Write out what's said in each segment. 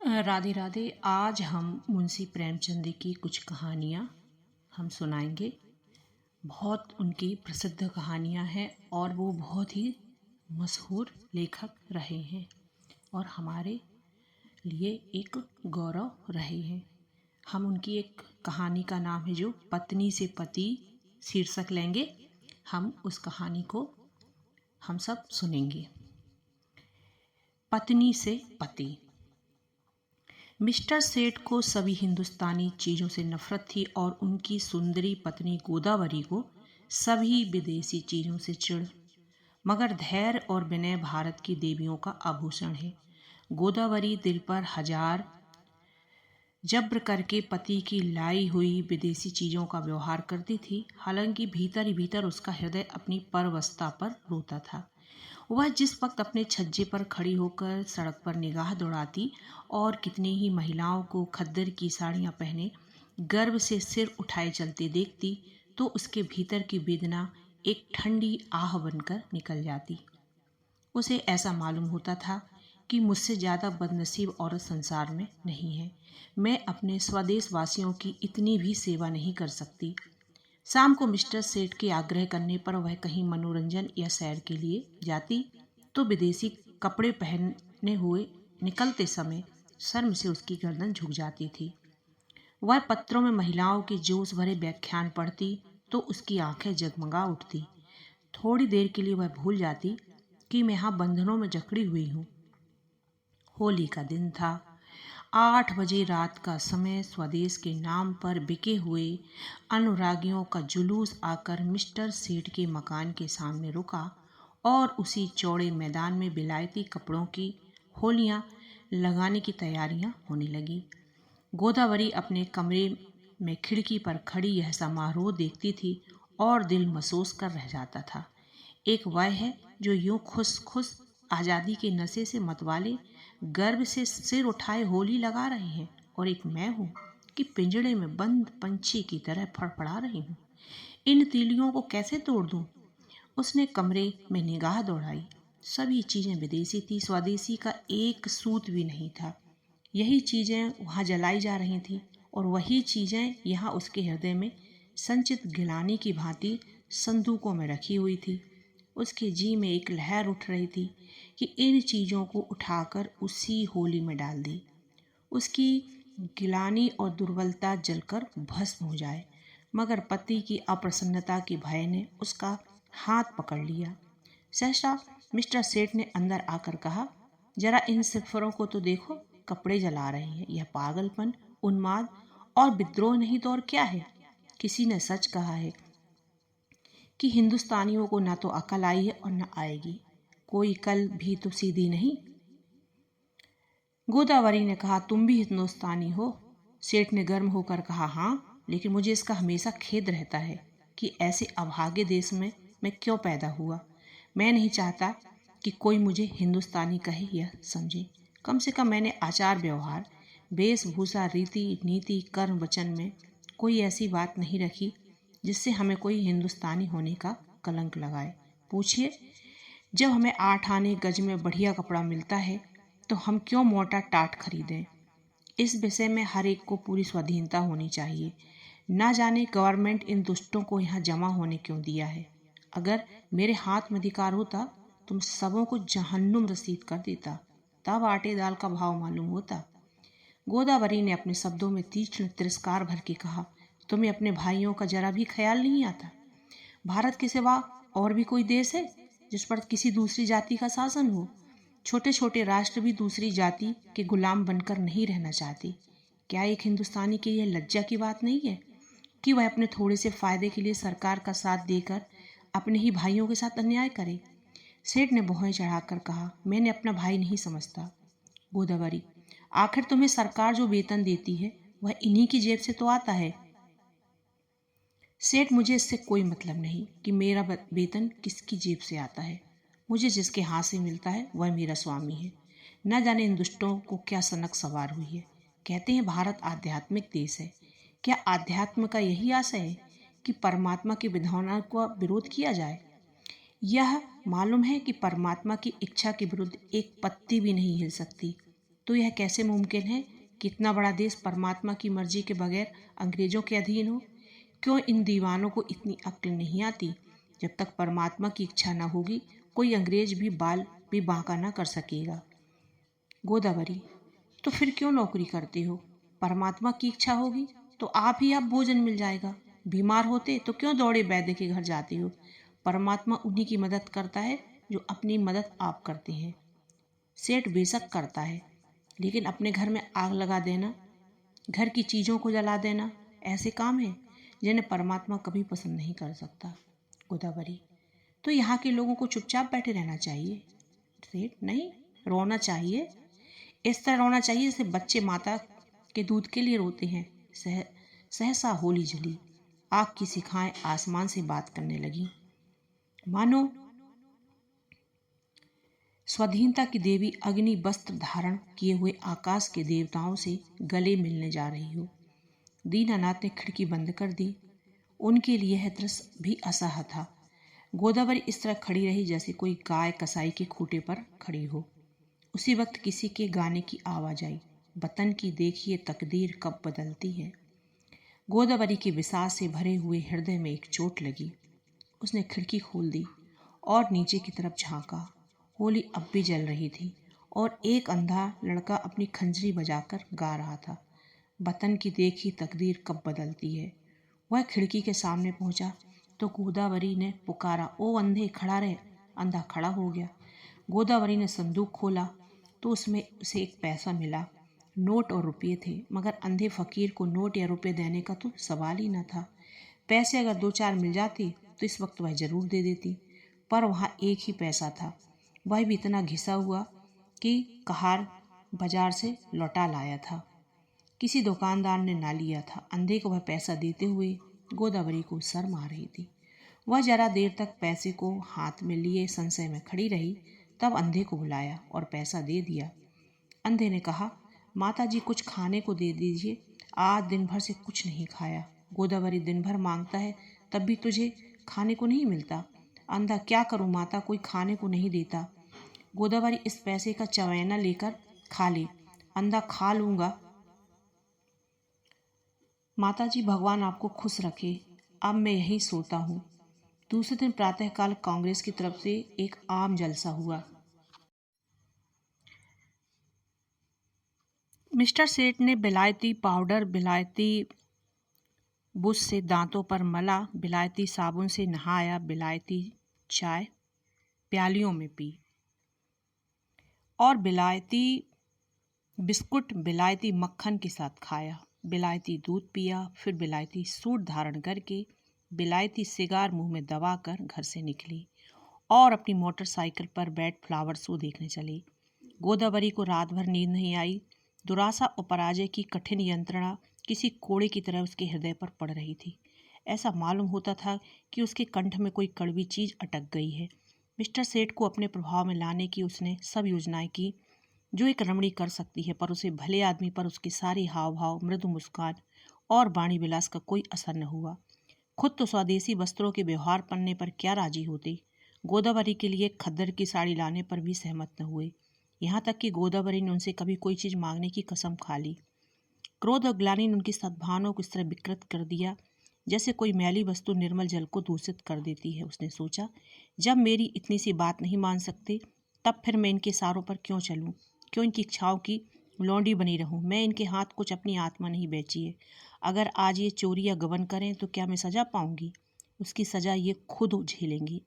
राधे राधे। आज हम मुंशी प्रेमचंद की कुछ कहानियाँ हम सुनाएंगे। बहुत उनकी प्रसिद्ध कहानियाँ हैं और वो बहुत ही मशहूर लेखक रहे हैं और हमारे लिए एक गौरव रहे हैं। हम उनकी एक कहानी का नाम है जो पत्नी से पति शीर्षक लेंगे। हम उस कहानी को हम सब सुनेंगे। पत्नी से पति। मिस्टर सेठ को सभी हिंदुस्तानी चीज़ों से नफरत थी और उनकी सुंदरी पत्नी गोदावरी को सभी विदेशी चीज़ों से चिढ़। मगर धैर्य और विनय भारत की देवियों का आभूषण है। गोदावरी दिल पर हजार जब्र करके पति की लाई हुई विदेशी चीज़ों का व्यवहार करती थी। हालांकि भीतर ही भीतर उसका हृदय अपनी परवस्ता पर रोता था। वह जिस वक्त अपने छज्जे पर खड़ी होकर सड़क पर निगाह दौड़ाती और कितनी ही महिलाओं को खद्दर की साड़ियाँ पहने गर्व से सिर उठाए चलते देखती तो उसके भीतर की वेदना एक ठंडी आह बनकर निकल जाती। उसे ऐसा मालूम होता था कि मुझसे ज़्यादा बदनसीब औरत संसार में नहीं है। मैं अपने स्वदेश वासियों की इतनी भी सेवा नहीं कर सकती। शाम को मिस्टर सेठ के आग्रह करने पर वह कहीं मनोरंजन या सैर के लिए जाती तो विदेशी कपड़े पहने हुए निकलते समय शर्म से उसकी गर्दन झुक जाती थी। वह पत्रों में महिलाओं के जोश भरे व्याख्यान पढ़ती तो उसकी आंखें जगमगा उठती। थोड़ी देर के लिए वह भूल जाती कि मैं यहाँ बंधनों में जकड़ी हुई हूँ। होली का दिन था। 8 बजे रात का समय। स्वदेश के नाम पर बिके हुए अनुरागियों का जुलूस आकर मिस्टर सेठ के मकान के सामने रुका और उसी चौड़े मैदान में विलायती कपड़ों की होलियां लगाने की तैयारियां होने लगी। गोदावरी अपने कमरे में खिड़की पर खड़ी यह समारोह देखती थी और दिल महसूस कर रह जाता था। एक वह है जो यूं खुश खुश आज़ादी के नशे से मतवाले गर्व से सिर उठाए होली लगा रहे हैं और एक मैं हूँ कि पिंजड़े में बंद पंछी की तरह फड़फड़ा रही हूँ। इन तीलियों को कैसे तोड़ दूँ? उसने कमरे में निगाह दौड़ाई। सभी चीज़ें विदेशी थी, स्वदेशी का एक सूत भी नहीं था। यही चीज़ें वहाँ जलाई जा रही थीं और वही चीज़ें यहाँ उसके हृदय में संचित गिलानी की भांति संदूकों में रखी हुई थी। उसके जी में एक लहर उठ रही थी कि इन चीज़ों को उठाकर उसी होली में डाल दे। उसकी गिलानी और दुर्बलता जलकर भस्म हो जाए। मगर पति की अप्रसन्नता के भय ने उसका हाथ पकड़ लिया। सहसा मिस्टर सेठ ने अंदर आकर कहा, जरा इन सिफरों को तो देखो, कपड़े जला रहे हैं। यह पागलपन, उन्माद और विद्रोह नहीं तो और क्या है? किसी ने सच कहा है कि हिंदुस्तानियों को ना तो अकल आई है और न आएगी। कोई कल भी तो सीधी नहीं। गोदावरी ने कहा, तुम भी हिंदुस्तानी हो? सेठ ने गर्म होकर कहा, हाँ, लेकिन मुझे इसका हमेशा खेद रहता है कि ऐसे अभागे देश में मैं क्यों पैदा हुआ। मैं नहीं चाहता कि कोई मुझे हिंदुस्तानी कहे या समझे। कम से कम मैंने आचार व्यवहार, वेशभूषा, रीति नीति, कर्म वचन में कोई ऐसी बात नहीं रखी जिससे हमें कोई हिंदुस्तानी होने का कलंक लगाए। पूछिए, जब हमें 8 आने गज में बढ़िया कपड़ा मिलता है तो हम क्यों मोटा टाट खरीदें? इस विषय में हर एक को पूरी स्वाधीनता होनी चाहिए। ना जाने गवर्नमेंट इन दुष्टों को यहाँ जमा होने क्यों दिया है। अगर मेरे हाथ में अधिकार होता तुम सबों को जहन्नुम रसीद कर देता, तब आटे दाल का भाव मालूम होता। गोदावरी ने अपने शब्दों में तीक्ष्ण तिरस्कार भर के कहा, तुम्हें अपने भाइयों का जरा भी ख्याल नहीं आता? भारत के सिवा और भी कोई देश है जिस पर किसी दूसरी जाति का शासन हो? छोटे छोटे राष्ट्र भी दूसरी जाति के गुलाम बनकर नहीं रहना चाहते। क्या एक हिंदुस्तानी के लिए लज्जा की बात नहीं है कि वह अपने थोड़े से फायदे के लिए सरकार का साथ देकर अपने ही भाइयों के साथ अन्याय करे? सेठ ने भौहें चढ़ाकर कहा, मैंने अपना भाई नहीं समझता। गोदावरी, आखिर तुम्हें सरकार जो वेतन देती है वह इन्हीं की जेब से तो आता है। सेठ, मुझे इससे कोई मतलब नहीं कि मेरा वेतन किसकी जेब से आता है। मुझे जिसके हाथ से मिलता है वह मेरा स्वामी है। न जाने इन दुष्टों को क्या सनक सवार हुई है। कहते हैं भारत आध्यात्मिक देश है। क्या आध्यात्म का यही आशय है कि परमात्मा की विधानों का विरोध किया जाए? यह मालूम है कि परमात्मा की इच्छा के विरुद्ध एक पत्ती भी नहीं हिल सकती। तो यह कैसे मुमकिन है कि इतना बड़ा देश परमात्मा की मर्जी के बगैर अंग्रेजों के अधीन हो? क्यों इन दीवानों को इतनी अक्ल नहीं आती? जब तक परमात्मा की इच्छा न होगी कोई अंग्रेज भी बाल भी बांका न कर सकेगा। गोदावरी: तो फिर क्यों नौकरी करते हो? परमात्मा की इच्छा होगी तो आप ही आप भोजन मिल जाएगा। बीमार होते तो क्यों दौड़े वैद्य के घर जाते हो? परमात्मा उन्हीं की मदद करता है जो अपनी मदद आप करते हैं। सेठ बेशक करता है, लेकिन अपने घर में आग लगा देना, घर की चीज़ों को जला देना ऐसे काम है जिन्हें परमात्मा कभी पसंद नहीं कर सकता। गोदावरी: तो यहाँ के लोगों को चुपचाप बैठे रहना चाहिए। सेठ: नहीं, रोना चाहिए। इस तरह रोना चाहिए जैसे बच्चे माता के दूध के लिए रोते हैं। सहसा होली जली, आग की शिखाएं आसमान से बात करने लगी, मानो स्वाधीनता की देवी अग्नि वस्त्र धारण किए हुए आकाश के देवताओं से गले मिलने जा रही हो। दीनानाथ ने खिड़की बंद कर दी। उनके लिए यह दृश्य भी असह्य था। गोदावरी इस तरह खड़ी रही जैसे कोई गाय कसाई के खूंटे पर खड़ी हो। उसी वक्त किसी के गाने की आवाज आई, वतन की देखिए तकदीर कब बदलती है। गोदावरी के विषाद से भरे हुए हृदय में एक चोट लगी। उसने खिड़की खोल दी और नीचे की तरफ झांका। होली अब भी जल रही थी और एक अंधा लड़का अपनी खंजरी बजाकर गा रहा था, वतन की देखी तकदीर कब बदलती है। वह खिड़की के सामने पहुंचा तो गोदावरी ने पुकारा, ओ अंधे खड़ा रहे। अंधा खड़ा हो गया। गोदावरी ने संदूक खोला तो उसमें उसे एक पैसा मिला। नोट और रुपये थे, मगर अंधे फकीर को नोट या रुपये देने का तो सवाल ही न था। पैसे अगर 2-4 मिल जाती तो इस वक्त वह जरूर दे देती, पर वहाँ एक ही पैसा था, वह भी इतना घिसा हुआ कि कहार बाजार से लौटा लाया था। किसी दुकानदार ने ना लिया था। अंधे को वह पैसा देते हुए गोदावरी को शर्म आ रही थी। वह जरा देर तक पैसे को हाथ में लिए संशय में खड़ी रही, तब अंधे को बुलाया और पैसा दे दिया। अंधे ने कहा, माताजी कुछ खाने को दे दीजिए, आज दिन भर से कुछ नहीं खाया। गोदावरी: दिन भर मांगता है तब भी तुझे खाने को नहीं मिलता। अंधा: क्या करूं माता, कोई खाने को नहीं देता। गोदावरी: इस पैसे का चवैना लेकर खा ले। अंधा: खा लूंगा माताजी, भगवान आपको खुश रखे, अब मैं यहीं सोता हूँ। दूसरे दिन प्रातःकाल कांग्रेस की तरफ से एक आम जलसा हुआ। मिस्टर सेठ ने विलायती पाउडर विलायती बुश से दांतों पर मला, विलायती साबुन से नहाया, विलायती चाय प्यालियों में पी और विलायती बिस्कुट विलायती मक्खन के साथ खाया। विलायती दूध पिया, फिर विलायती सूट धारण करके विलायती सिगार मुंह में दबाकर घर से निकली और अपनी मोटरसाइकिल पर बैठ फ्लावर शो देखने चली। गोदावरी को रात भर नींद नहीं आई। दुराशा और पराजय की कठिन यंत्रणा किसी कोड़े की तरह उसके हृदय पर पड़ रही थी। ऐसा मालूम होता था कि उसके कंठ में कोई कड़वी चीज अटक गई है। मिस्टर सेठ को अपने प्रभाव में लाने की उसने सब योजनाएं की जो एक रमणी कर सकती है, पर उसे भले आदमी पर उसके सारे हाव भाव, मृदु मुस्कान और वाणी विलास का कोई असर न हुआ। खुद तो स्वदेशी वस्त्रों के व्यवहार पन्ने पर क्या राजी होते। गोदावरी के लिए खद्दर की साड़ी लाने पर भी सहमत न हुए। यहाँ तक कि गोदावरी ने उनसे कभी कोई चीज मांगने की कसम खा ली। क्रोध और ग्लानि ने उनकी सद्भावना को इस तरह विकृत कर दिया जैसे कोई मैली वस्तु निर्मल जल को दूषित कर देती है। उसने सोचा, जब मेरी इतनी सी बात नहीं मान सकते तब फिर मैं इनके सारों पर क्यों चलूं, क्यों इनकी इच्छाओं की लौंडी बनी रहूं। मैं इनके हाथ कुछ अपनी आत्मा नहीं बेची है। अगर आज ये चोरी या गबन करें तो क्या मैं सजा पाऊंगी? उसकी सजा ये खुद झेलेंगी।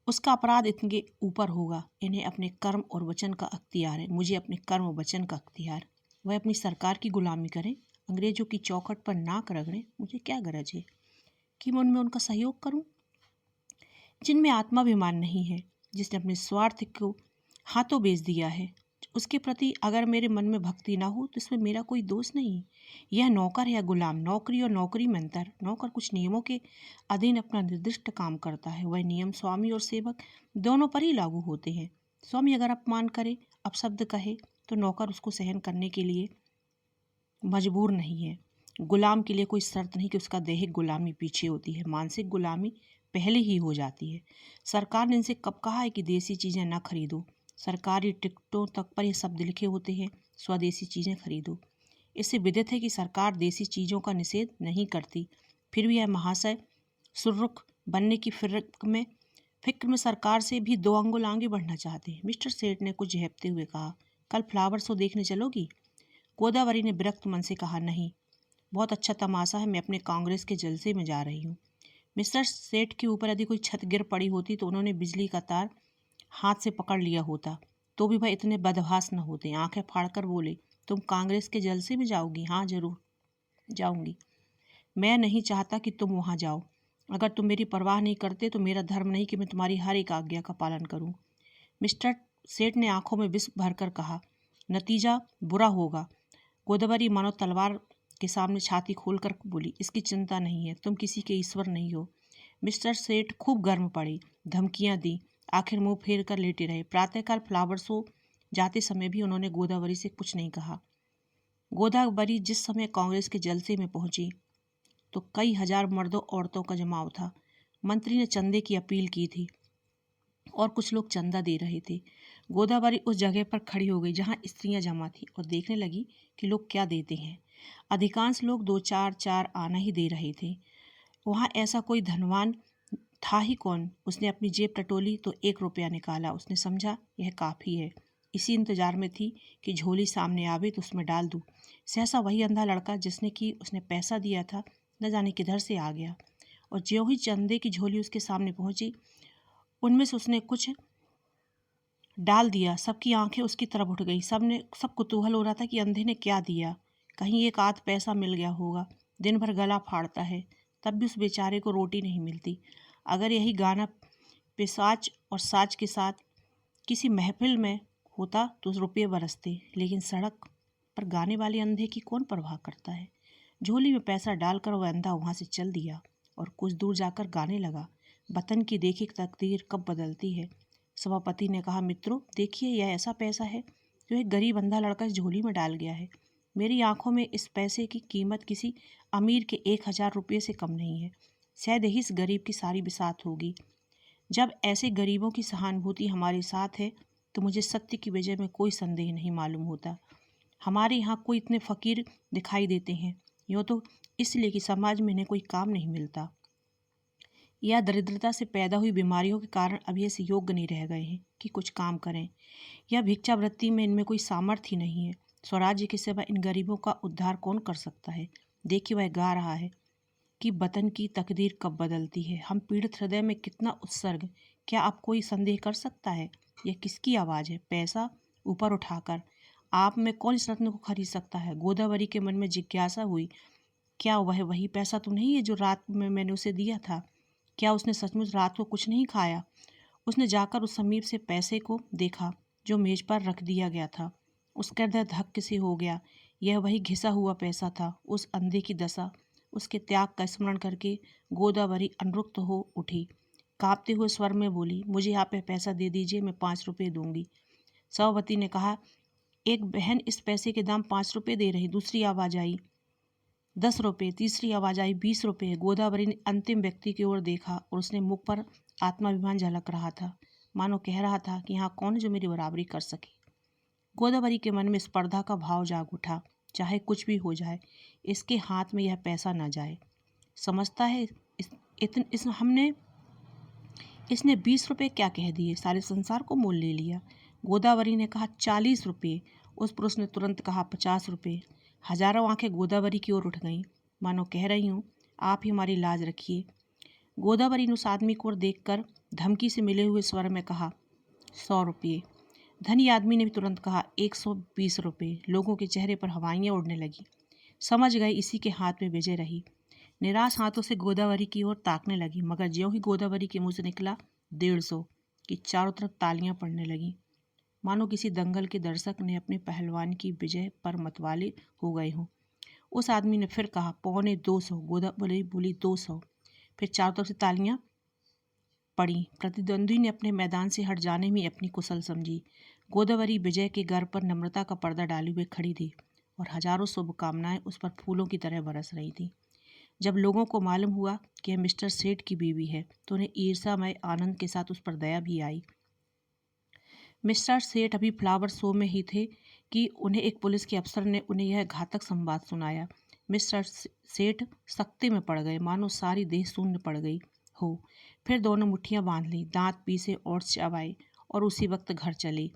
उसका अपराध इनके ऊपर होगा। इन्हें अपने कर्म और वचन का अख्तियार है, मुझे अपने कर्म और वचन का अख्तियार। वह अपनी सरकार की गुलामी करें, अंग्रेजों की चौखट पर नाक रगड़ें, मुझे क्या गरज है कि मैं उनमें उनका सहयोग करूं? जिनमें आत्माभिमान नहीं है, जिसने अपने स्वार्थ को हाथों बेच दिया है, उसके प्रति अगर मेरे मन में भक्ति ना हो तो इसमें मेरा कोई दोष नहीं। यह नौकर है या गुलाम, नौकरी और नौकरी में अंतर। नौकर कुछ नियमों के अधीन अपना निर्दिष्ट काम करता है, वह नियम स्वामी और सेवक दोनों पर ही लागू होते हैं। स्वामी अगर अपमान करे, अपशब्द कहे, तो नौकर उसको सहन करने के लिए मजबूर नहीं है। गुलाम के लिए कोई शर्त नहीं कि उसका दैहिक गुलामी पीछे होती है, मानसिक गुलामी पहले ही हो जाती है। सरकार ने इनसे कब कहा है कि देसी चीज़ें ना खरीदो? सरकारी टिकटों तक पर ये शब्द लिखे होते हैं, स्वदेशी चीज़ें खरीदो। इससे विदित है कि सरकार देसी चीज़ों का निषेध नहीं करती, फिर भी यह महाशय सुर्रुख बनने की फिक्र में सरकार से भी 2 अंगुल आगे बढ़ना चाहते हैं। मिस्टर सेठ ने कुछ झेपते हुए कहा, कल फ्लावर शो देखने चलोगी? गोदावरी ने विरक्त मन से कहा, नहीं, बहुत अच्छा तमाशा है, मैं अपने कांग्रेस के जलसे में जा रही हूँ। मिस्टर सेठ के ऊपर यदि कोई छत गिर पड़ी होती तो उन्होंने बिजली का तार हाथ से पकड़ लिया होता, तो भी वह इतने बदहवास न होते। आंखें फाड़कर बोले, तुम कांग्रेस के जलसे में जाओगी? हाँ, जरूर जाऊंगी। मैं नहीं चाहता कि तुम वहां जाओ। अगर तुम मेरी परवाह नहीं करते तो मेरा धर्म नहीं कि मैं तुम्हारी हर एक आज्ञा का पालन करूं। मिस्टर सेठ ने आंखों में विष भरकर कहा, नतीजा बुरा होगा। गोदावरी मानो तलवार के सामने छाती खोलकर बोली, इसकी चिंता नहीं है, तुम किसी के ईश्वर नहीं हो। मिस्टर सेठ खूब गर्म पड़े, धमकियां दी, आखिर मुंह फेर कर लेटे रहे। प्रातःकाल फ्लावर शो जाते समय भी उन्होंने गोदावरी से कुछ नहीं कहा। गोदावरी जिस समय कांग्रेस के जलसे में पहुंची तो कई हजार मर्दों औरतों का जमाव था। मंत्री ने चंदे की अपील की थी और कुछ लोग चंदा दे रहे थे। गोदावरी उस जगह पर खड़ी हो गई जहां स्त्रियां जमा थी और देखने लगी कि लोग क्या देते हैं। अधिकांश लोग 2-4 आना ही दे रहे थे। वहां ऐसा कोई धनवान था ही कौन। उसने अपनी जेब टटोली तो 1 रुपया निकाला। उसने समझा यह काफ़ी है। इसी इंतजार में थी कि झोली सामने आवे तो उसमें डाल दूँ। सहसा वही अंधा लड़का जिसने कि उसने पैसा दिया था न जाने किधर से आ गया और ज्यों ही चंदे की झोली उसके सामने पहुंची, उनमें से उसने कुछ डाल दिया। सबकी आंखें उसकी तरफ उठ गई। सब कुतूहल हो रहा था कि अंधे ने क्या दिया, कहीं एक आध पैसा मिल गया होगा। दिन भर गला फाड़ता है, तब भी उस बेचारे को रोटी नहीं मिलती। अगर यही गाना पिशाच और साज के साथ किसी महफिल में होता तो रुपये बरसते, लेकिन सड़क पर गाने वाले अंधे की कौन परवाह करता है। झोली में पैसा डालकर वह अंधा वहां से चल दिया और कुछ दूर जाकर गाने लगा, वतन की देखी तकदीर कब बदलती है। सभापति ने कहा, मित्रों देखिए, यह ऐसा पैसा है जो एक गरीब अंधा लड़का इस झोली में डाल गया है। मेरी आंखों में इस पैसे की कीमत किसी अमीर के 1000 रुपये से कम नहीं है। शायद यही इस गरीब की सारी बिसात होगी। जब ऐसे गरीबों की सहानुभूति हमारे साथ है तो मुझे सत्य की वजह में कोई संदेह नहीं मालूम होता। हमारे यहाँ कोई इतने फकीर दिखाई देते हैं, यूँ तो इसलिए कि समाज में इन्हें कोई काम नहीं मिलता या दरिद्रता से पैदा हुई बीमारियों के कारण अभी ऐसे योग्य नहीं रह गए हैं कि कुछ काम करें, या भिक्षावृत्ति में इनमें कोई सामर्थ्य ही नहीं है। स्वराज्य के सिवा इन गरीबों का उद्धार कौन कर सकता है। देखिए, वह गा रहा है कि वतन की तकदीर कब बदलती है। हम पीड़ित हृदय में कितना उत्सर्ग, क्या आप कोई संदेह कर सकता है। यह किसकी आवाज़ है। पैसा ऊपर उठाकर आप में कौन इस रत्न को खरीद सकता है। गोदावरी के मन में जिज्ञासा हुई, क्या वह वही पैसा तो नहीं है जो रात में मैंने उसे दिया था। क्या उसने सचमुच रात को कुछ नहीं खाया। उसने जाकर उस समीप से पैसे को देखा जो मेज पर रख दिया गया था। उसका हृदय धक्के से हो गया। यह वही घिसा हुआ पैसा था। उस अंधे की दशा, उसके त्याग का स्मरण करके गोदावरी अनुरक्त हो उठी। कांपते हुए स्वर में बोली, मुझे आप यह पैसा दे दीजिए, मैं 5 रुपये दूंगी। सभापति ने कहा, एक बहन इस पैसे के दाम 5 रुपये दे रही। दूसरी आवाज आई, 10 रुपये। तीसरी आवाज आई, 20 रुपये। गोदावरी ने अंतिम व्यक्ति की ओर देखा और उसने मुख पर आत्माभिमान झलक रहा था, मानो कह रहा था कि यहाँ कौन है जो मेरी बराबरी कर सके। गोदावरी के मन में स्पर्धा का भाव जाग उठा। चाहे कुछ भी हो जाए, इसके हाथ में यह पैसा न जाए। समझता है इसने 20 रुपये क्या कह दिए, सारे संसार को मोल ले लिया। गोदावरी ने कहा, 40 रुपये। उस पुरुष ने तुरंत कहा, 50 रुपये। हजारों आंखें गोदावरी की ओर उठ गईं, मानो कह रही हूँ, आप ही हमारी लाज रखिए। गोदावरी ने उस आदमी को ओर देखकर धमकी से मिले हुए स्वर में कहा, 100 रुपये। धनी आदमी ने भी तुरंत कहा, 120 रुपये। लोगों के चेहरे पर हवाइयाँ उड़ने लगी। समझ गए इसी के हाथ में विजय रही। निराश हाथों से गोदावरी की ओर ताकने लगी, मगर ज्यों ही गोदावरी के मुंह से निकला 150 कि चारों तरफ तालियां पड़ने लगीं, मानो किसी दंगल के दर्शक ने अपने पहलवान की विजय पर मतवाले हो गए हों। उस आदमी ने फिर कहा, 250। गोदावरी बोली, 200। फिर चारों तरफ से तालियां पड़ी। प्रतिद्वंद्वी ने अपने मैदान से हट जाने में अपनी कुशल समझी। गोदावरी विजय के गर्व पर नम्रता का पर्दा डाली हुए खड़ी थी और हजारों शुभकामनाएं उस पर फूलों की तरह बरस रही थी। जब लोगों को मालूम हुआ कि यह मिस्टर सेठ की बीवी है तो उन्हें ईर्ष्यामय आनंद के साथ उस पर दया भी आई। मिस्टर सेठ अभी फ्लावर शो में ही थे कि उन्हें एक पुलिस के अफसर ने उन्हें यह घातक संवाद सुनाया। मिस्टर सेठ सख्ते में पड़ गए, मानो सारी देह शून्य पड़ गई हो। फिर दोनों मुट्ठियां बांध लीं, दांत पीसे और चबाए और उसी वक्त घर चले।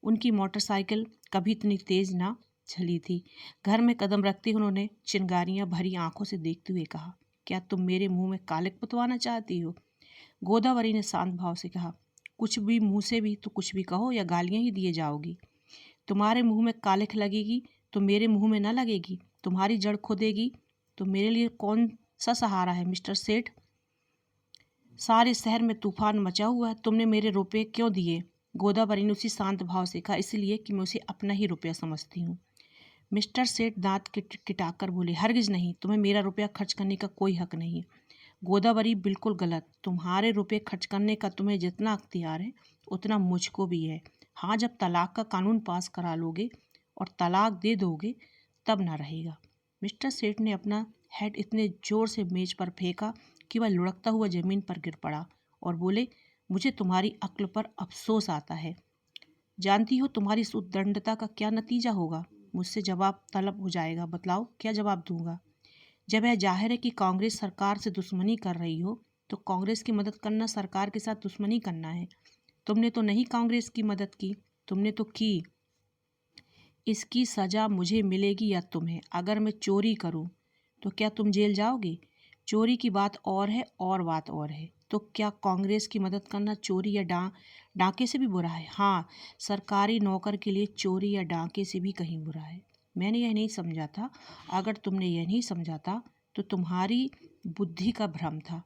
उनकी मोटरसाइकिल कभी इतनी तेज ना चली थी। घर में कदम रखते ही उन्होंने चिंगारियां भरी आंखों से देखते हुए कहा, क्या तुम मेरे मुंह में कालिक पुतवाना चाहती हो? गोदावरी ने शांत भाव से कहा, कुछ भी मुंह से भी तो कुछ भी कहो या गालियां ही दिए जाओगी। तुम्हारे मुंह में कालिख लगेगी तो मेरे मुंह में न लगेगी। तुम्हारी जड़ खोदेगी तो मेरे लिए कौन सा सहारा है मिस्टर सेठ? सारे शहर में तूफान मचा हुआ है, तुमने मेरे रुपए क्यों दिए? गोदावरी ने उसी शांत भाव से कहा, इसलिए कि मैं उसे अपना ही रुपया समझती हूँ। मिस्टर सेठ दांत किटाकर बोले, हरगिज नहीं, तुम्हें मेरा रुपया खर्च करने का कोई हक नहीं। गोदावरी, बिल्कुल गलत। तुम्हारे रुपए खर्च करने का तुम्हें जितना अख्तियार है उतना मुझको भी है। हाँ, जब तलाक का कानून पास करा लोगे और तलाक दे दोगे तब ना रहेगा। मिस्टर सेठ ने अपना हेड इतने जोर से मेज पर फेंका कि वह लुढ़कता हुआ जमीन पर गिर पड़ा और बोले, मुझे तुम्हारी अक्ल पर अफसोस आता है। जानती हो तुम्हारी इस उद्दंडता का क्या नतीजा होगा? मुझसे जवाब तलब हो जाएगा। बतलाओ, क्या जवाब दूंगा? जब यह जाहिर है कि कांग्रेस सरकार से दुश्मनी कर रही हो तो कांग्रेस की मदद करना सरकार के साथ दुश्मनी करना है। तुमने तो नहीं कांग्रेस की मदद की, तुमने तो की। इसकी सजा मुझे मिलेगी या तुम्हें? अगर मैं चोरी करूं तो क्या तुम जेल जाओगे? चोरी की बात और है और बात और है। तो क्या कांग्रेस की मदद करना चोरी या डांके से भी बुरा है? हाँ, सरकारी नौकर के लिए चोरी या डांके से भी कहीं बुरा है। मैंने यह नहीं समझा था। अगर तुमने यह नहीं समझा था तो तुम्हारी बुद्धि का भ्रम था।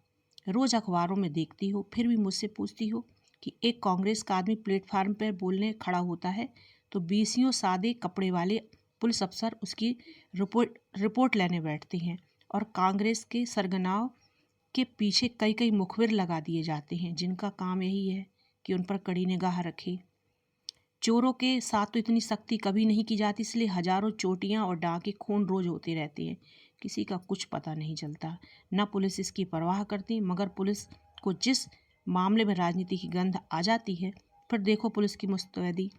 रोज अखबारों में देखती हो, फिर भी मुझसे पूछती हो कि एक कांग्रेस का आदमी प्लेटफार्म पर बोलने खड़ा होता है तो 20 सादे कपड़े वाले पुलिस अफसर उसकी रिपोर्ट लेने बैठते हैं और कांग्रेस के सरगनाओं के पीछे कई कई मुखबिर लगा दिए जाते हैं जिनका काम यही है कि उन पर कड़ी निगाह रखे। चोरों के साथ तो इतनी सख्ती कभी नहीं की जाती, इसलिए हजारों चोटियां और डाके खून रोज होते रहते हैं। किसी का कुछ पता नहीं चलता, न पुलिस इसकी परवाह करती। मगर पुलिस को जिस मामले में राजनीति की गंध आ जाती है, फिर देखो पुलिस की मुस्तैदी।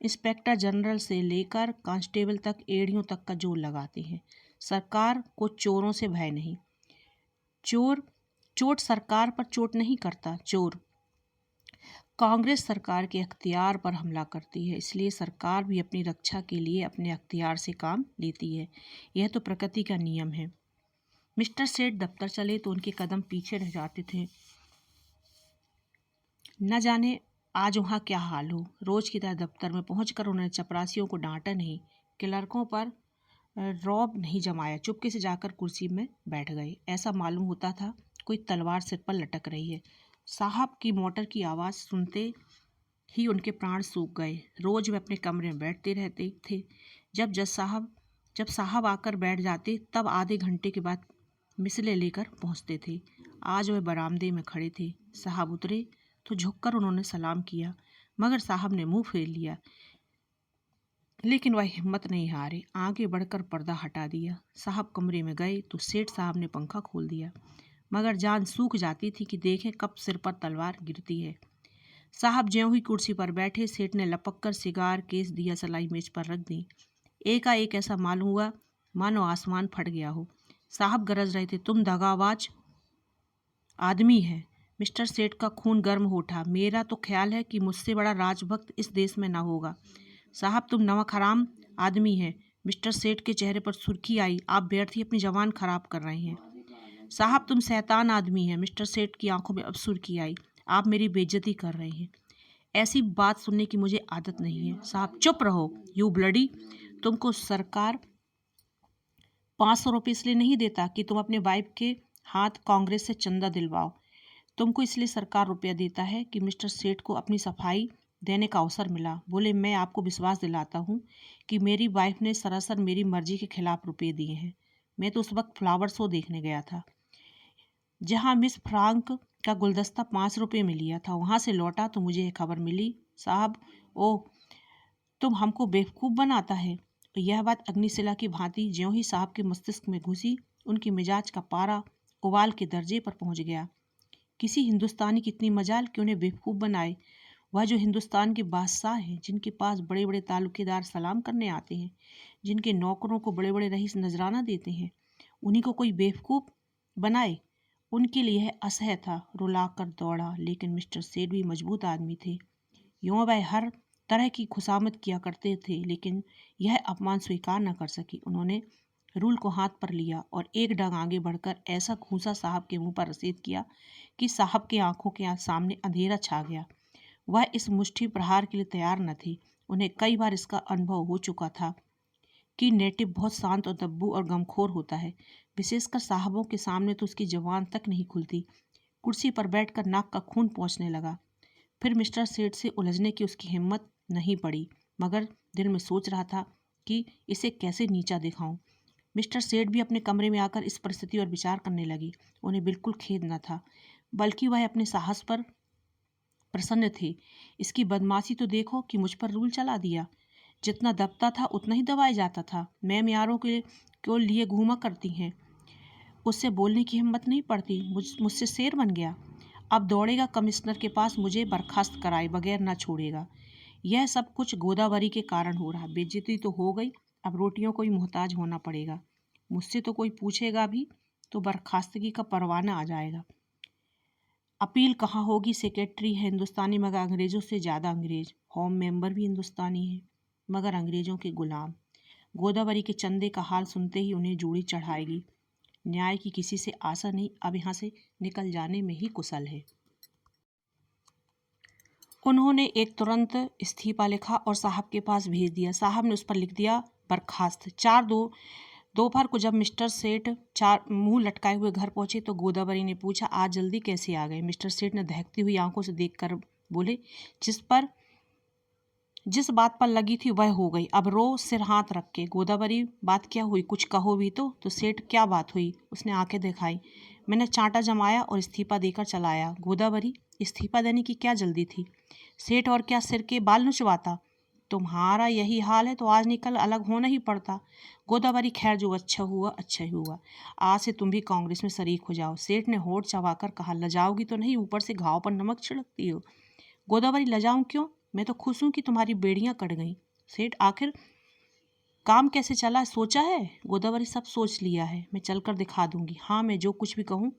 इंस्पेक्टर जनरल से लेकर कांस्टेबल तक एड़ियों तक का जोर लगाते हैं। सरकार को चोरों से भय नहीं। चोट सरकार पर चोट नहीं करता, चोर कांग्रेस सरकार के अख्तियार पर हमला करती है। इसलिए सरकार भी अपनी रक्षा के लिए अपने अख्तियार से काम लेती है। यह तो प्रकृति का नियम है। मिस्टर सेठ दफ्तर चले तो उनके कदम पीछे रह जाते थे। न जाने आज वहाँ क्या हाल हो। रोज की तरह दफ्तर में पहुंचकर उन्होंने चपरासियों को डांटा नहीं, क्लर्कों पर रौब नहीं जमाया, चुपके से जाकर कुर्सी में बैठ गए। ऐसा मालूम होता था कोई तलवार सिर पर लटक रही है। साहब की मोटर की आवाज़ सुनते ही उनके प्राण सूख गए। रोज वे अपने कमरे में बैठते रहते थे। जब साहब आकर बैठ जाते तब आधे घंटे के बाद मिसले लेकर पहुंचते थे। आज वह बरामदे में खड़े थे। साहब उतरे तो झुककर उन्होंने सलाम किया, मगर साहब ने मुंह फेर लिया। लेकिन वह हिम्मत नहीं हारे, आगे बढ़कर पर्दा हटा दिया। साहब कमरे में गए तो सेठ साहब ने पंखा खोल दिया, मगर जान सूख जाती थी कि देखें कब सिर पर तलवार गिरती है। साहब ज्यों ही कुर्सी पर बैठे, सेठ ने लपक कर सिगार केस दिया सलाई मेज पर रख दी। एकाएक ऐसा मालूम हुआ मानो आसमान फट गया हो। साहब गरज रहे थे, तुम दगाबाज आदमी है। मिस्टर सेठ का खून गर्म हो उठा। मेरा तो ख्याल है कि मुझसे बड़ा राजभक्त इस देश में ना होगा। साहब तुम नमक हराम आदमी हैं। मिस्टर सेठ के चेहरे पर सुर्खी आई। आप व्यर्थ ही अपनी जबान खराब कर रहे हैं। साहब तुम शैतान आदमी हैं। मिस्टर सेठ की आंखों में अब सुर्खी आई। आप मेरी बेइज्जती कर रहे हैं। ऐसी बात सुनने की मुझे आदत नहीं है। साहब चुप रहो, यू ब्लडी। तुमको सरकार 500 रुपये इसलिए नहीं देता कि तुम अपने वाइफ के हाथ कांग्रेस से चंदा दिलवाओ। तुमको इसलिए सरकार रुपया देता है कि मिस्टर सेठ को अपनी सफाई देने का अवसर मिला। बोले, मैं आपको विश्वास दिलाता हूँ कि मेरी वाइफ ने सरासर मेरी मर्जी के खिलाफ रुपये दिए हैं। मैं तो उस वक्त फ्लावर शो देखने गया था जहाँ मिस फ्रांक का गुलदस्ता 5 रुपये में लिया था। वहाँ से लौटा तो मुझे यह खबर मिली। साहब, ओह, तुम हमको बेवकूफ़ बनाता है। यह बात अग्निशिला की भांति ज्यों ही साहब के मस्तिष्क में घुसी, उनके मिजाज का पारा उबाल के दर्जे पर पहुँच गया। किसी हिंदुस्तानी की इतनी मजाल कि उन्हें बेवकूफ़ बनाए। वह जो हिंदुस्तान के बादशाह हैं, जिनके पास बड़े बड़े तालुकेदार सलाम करने आते हैं, जिनके नौकरों को बड़े बड़े रईस नजराना देते हैं, उन्हीं को कोई बेवकूफ़ बनाए, उनके लिए यह असह्य था। रुलाकर दौड़ा, लेकिन मिस्टर सेठ भी मजबूत आदमी थे। यूँ वह हर तरह की खुशामद किया करते थे, लेकिन यह अपमान स्वीकार न कर सकी। उन्होंने रूल को हाथ पर लिया और एक डग आगे बढ़कर ऐसा घूंसा साहब के मुंह पर रसीद किया कि साहब की आंखों के सामने अंधेरा छा गया। वह इस मुष्टि प्रहार के लिए तैयार न थी। उन्हें कई बार इसका अनुभव हो चुका था कि नेटिव बहुत शांत और दब्बू और गमखोर होता है, विशेषकर साहबों के सामने तो उसकी जबान तक नहीं खुलती। कुर्सी पर बैठकर नाक का खून पहुँचने लगा। फिर मिस्टर सेठ से उलझने की उसकी हिम्मत नहीं पड़ी, मगर दिल में सोच रहा था कि इसे कैसे नीचा दिखाऊं। मिस्टर सेठ भी अपने कमरे में आकर इस परिस्थिति पर विचार करने लगी। उन्हें बिल्कुल खेद न था, बल्कि वह अपने साहस पर प्रसन्न थे। इसकी बदमाशी तो देखो कि मुझ पर रूल चला दिया। जितना दबता था उतना ही दबाया जाता था। मैम यारों के लिए घूमा करती हैं, उससे बोलने की हिम्मत नहीं पड़ती। मुझसे शेर बन गया। अब दौड़ेगा कमिश्नर के पास, मुझे बर्खास्त कराए बगैर न छोड़ेगा। यह सब कुछ गोदावरी के कारण हो रहा। बेइज्जती तो हो गई, अब रोटियों को ही मोहताज होना पड़ेगा। मुझसे तो कोई पूछेगा भी तो बर्खास्तगी का परवाना आ जाएगा। अपील कहाँ होगी? सेक्रेटरी है हिंदुस्तानी, मगर अंग्रेज़ों से ज़्यादा अंग्रेज। होम मेंबर भी हिंदुस्तानी है, मगर अंग्रेज़ों के गुलाम। गोदावरी के चंदे का हाल सुनते ही उन्हें जूड़ी चढ़ाएगी। न्याय की किसी से आशा नहीं, अब यहाँ से निकल जाने में ही कुशल है। उन्होंने एक तुरंत इस्तीफा लिखा और साहब के पास भेज दिया। साहब ने उस पर लिख दिया बर्खास्त। दोपहर को जब मिस्टर सेठ मुंह लटकाए हुए घर पहुंचे तो गोदावरी ने पूछा, आज जल्दी कैसे आ गए? मिस्टर सेठ ने दहकती हुई आंखों से देखकर बोले, जिस बात पर लगी थी वह हो गई, अब रो सिर हाथ रख के। गोदावरी, बात क्या हुई? कुछ कहो भी तो सेठ, क्या बात हुई? उसने आंखें दिखाई। मैंने चांटा जमाया और इस्तीफा देकर चला आया। गोदावरी, इस्तीफा देने की क्या जल्दी थी? सेठ, और क्या सिर के बाल नुचवाता? तुम्हारा यही हाल है तो आज निकल अलग होना ही पड़ता। गोदावरी, खैर जो अच्छा हुआ अच्छा ही हुआ। आज से तुम भी कांग्रेस में शरीक हो जाओ। सेठ ने होठ चबाकर कहा, लजाओगी तो नहीं, ऊपर से घाव पर नमक छिड़कती हो। गोदावरी, लजाऊं क्यों? मैं तो खुश हूं कि तुम्हारी बेड़ियां कट गईं। सेठ, आखिर काम कैसे चला सोचा है? गोदावरी, सब सोच लिया है, मैं चलकर दिखा दूंगी। हाँ, मैं जो कुछ भी कहूँ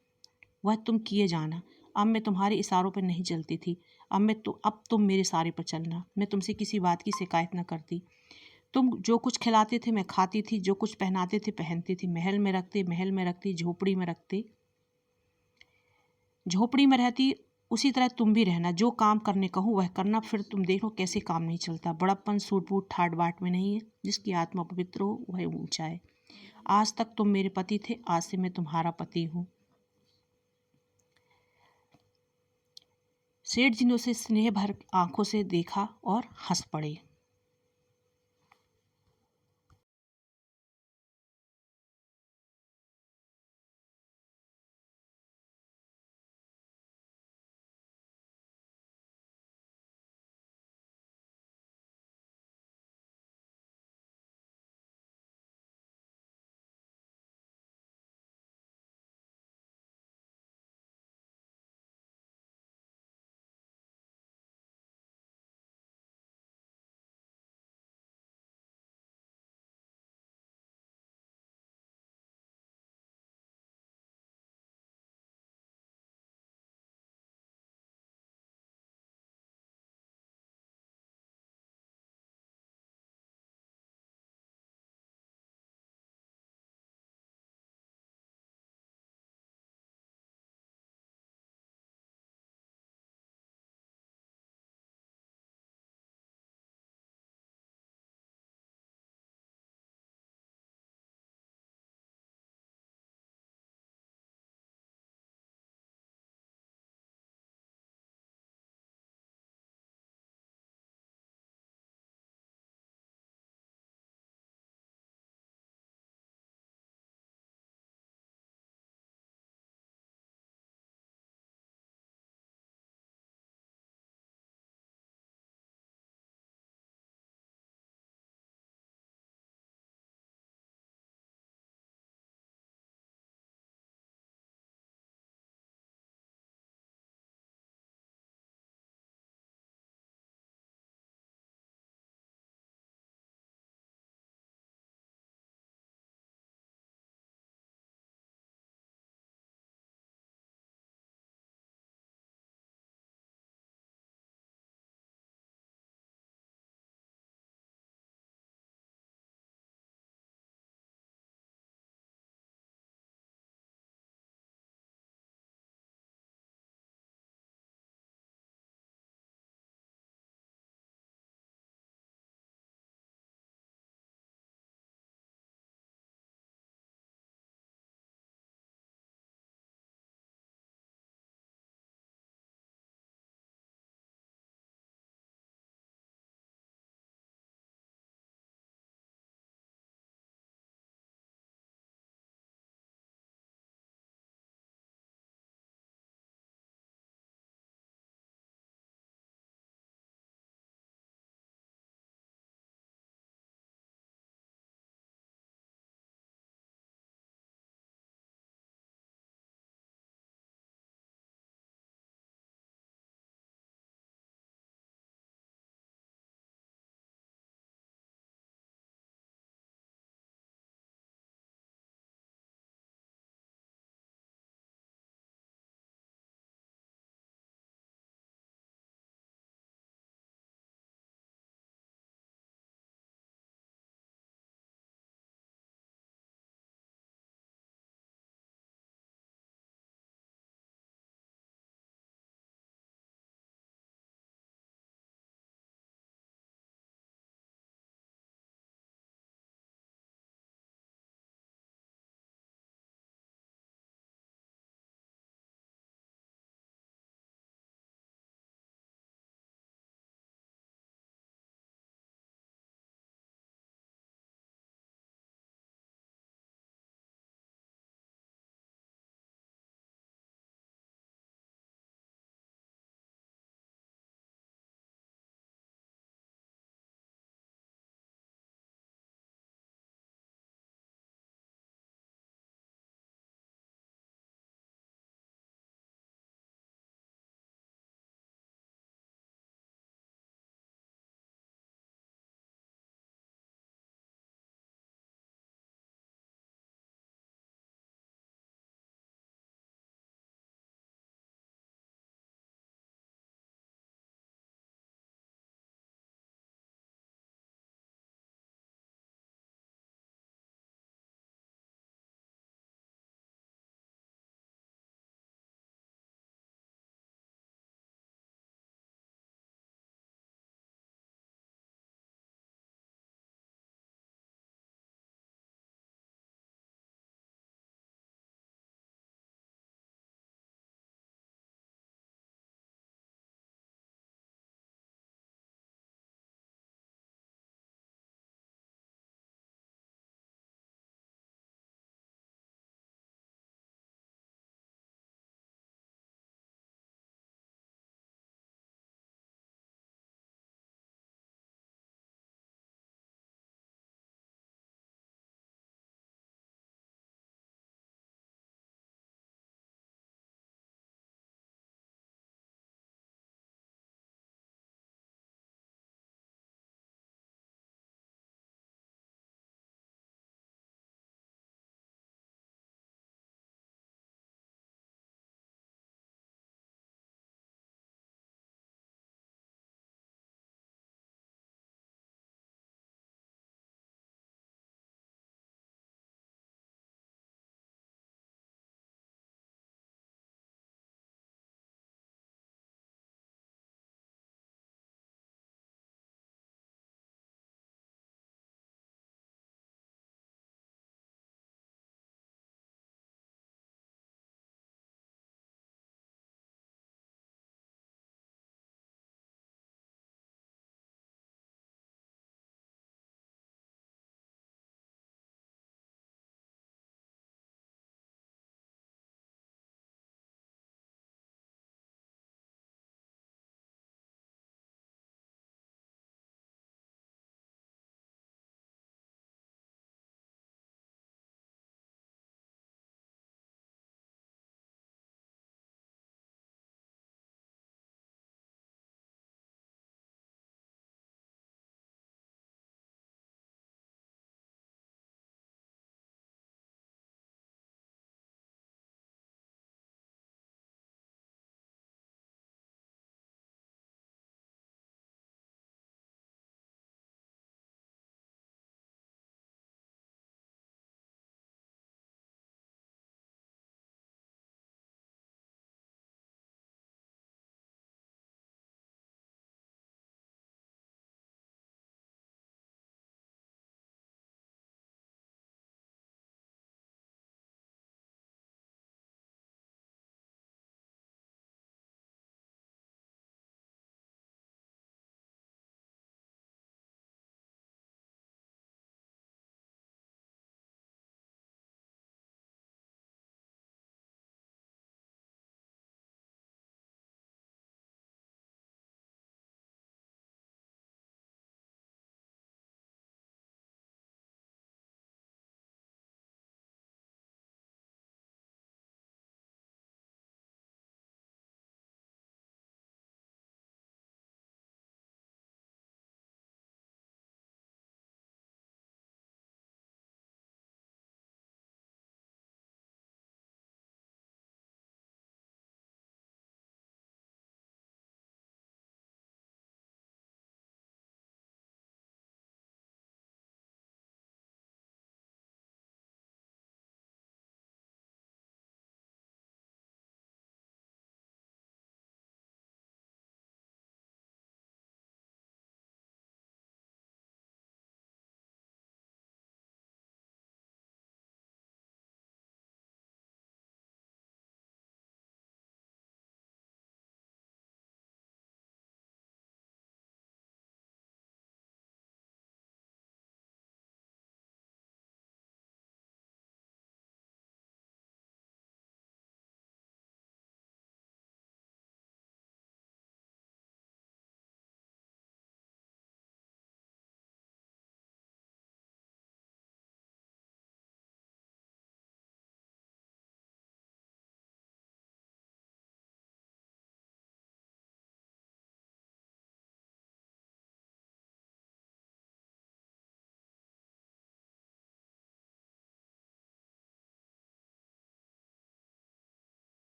वह तुम किए जाना। अब मैं तुम्हारे इशारों पर नहीं चलती थी, अब तुम मेरे इशारे पर चलना। मैं तुमसे किसी बात की शिकायत न करती। तुम जो कुछ खिलाते थे मैं खाती थी, जो कुछ पहनाते थे पहनती थी। महल में रखती, झोपड़ी में रहती, उसी तरह तुम भी रहना। जो काम करने कहूँ वह करना, फिर तुम देखो कैसे काम नहीं चलता। बड़प्पन सूट-बूट ठाट बाट में नहीं है। जिसकी आत्मा पवित्र हो वह ऊंचा है। आज तक तुम मेरे पति थे, आज से मैं तुम्हारा पति हूँ। सेठ जी ने उसे स्नेह भर आंखों से देखा और हंस पड़े।